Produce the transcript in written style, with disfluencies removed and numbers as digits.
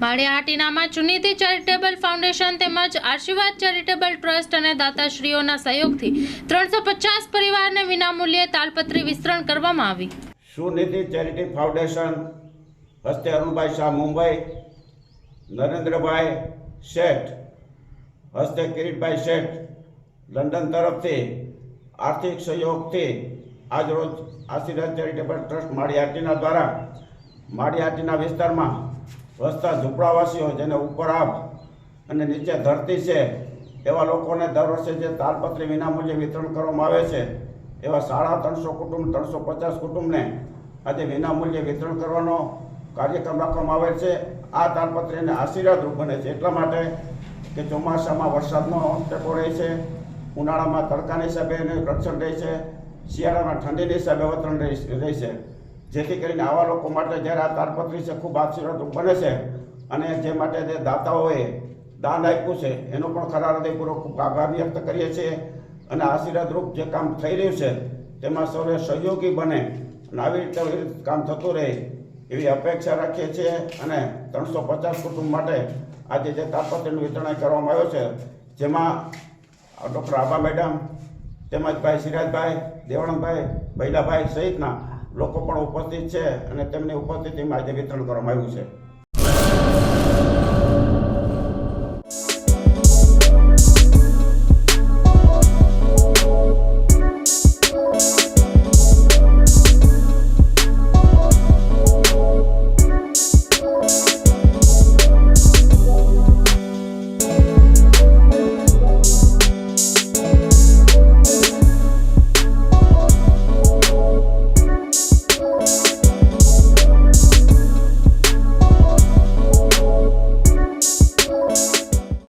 માળિયાહાટીનામાં ચુનીતી charitable foundation તેમજ આશીર્વાદ charitable trust અને દાતાશ્રીઓના સહયોગથી 350 પરિવારને વિનામૂલ્યે તાલપત્રી વિતરણ કરવામાં આવી। સુનીતિ ચેરિટી ફાઉન્ડેશન હસ્તે અરુણભાઈ શાહ મુંબઈ, નરેન્દ્રભાઈ શેઠ હસ્તે કિરીટભાઈ શેઠ લંડન તરફથી આર્થિક સહયોગથી આજરોજ આશીર્વાદ ચેરિટેબલ ટ્રસ્ટ માળિયાહાટીના દ્વારા માળિયાહાટીના વિસ્તારમાં વસતા ઝૂંપડાવાસીઓ જેને ઉપર આબ અને નીચે ધરતી છે એવા લોકોને દર વર્ષે જે તાલપત્રી વિનામૂલ્યે વિતરણ કરવામાં આવે છે એવા 350 કુટુંબ 350 કુટુંબને આજે વિનામૂલ્યે વિતરણ કરવાનો કાર્યક્રમ રાખવામાં આવેલ છે। આ તાલપત્રીને આશીર્વાદરૂપ બને છે એટલા માટે કે ચોમાસામાં વરસાદનો ટેકો રહે છે, ઉનાળામાં તડકાના હિસાબે એને રક્ષણ રહે છે, શિયાળામાં ઠંડીના હિસાબે વતરણ રહે છે, જેથી કરીને આવા લોકો માટે જ્યારે આ તાલપત્રી છે ખૂબ આશીર્વાદરૂપ બને છે અને જે માટે જે દાતાઓએ દાન આપ્યું છે એનો પણ ખરા હૃદયપૂર્વક ખૂબ આભાર વ્યક્ત કરીએ છીએ અને આશીર્વાદરૂપ જે કામ થઈ રહ્યું છે તેમાં સૌને સહયોગી બને અને આવી રીતે કામ થતું રહે એવી અપેક્ષા રાખીએ છીએ અને 350 કુટુંબ માટે આજે જે તાલપત્રીનું વિતરણ કરવામાં આવ્યું છે જેમાં ડૉક્ટર આબા મેડમ તેમજ ભાઈ સિરાજભાઈ, દેવણભાઈ, ભૈલાભાઈ સહિતના લોકો પણ ઉપસ્થિત છે અને તેમની ઉપસ્થિતિમાં આજે વિતરણ કરવામાં આવ્યું છે।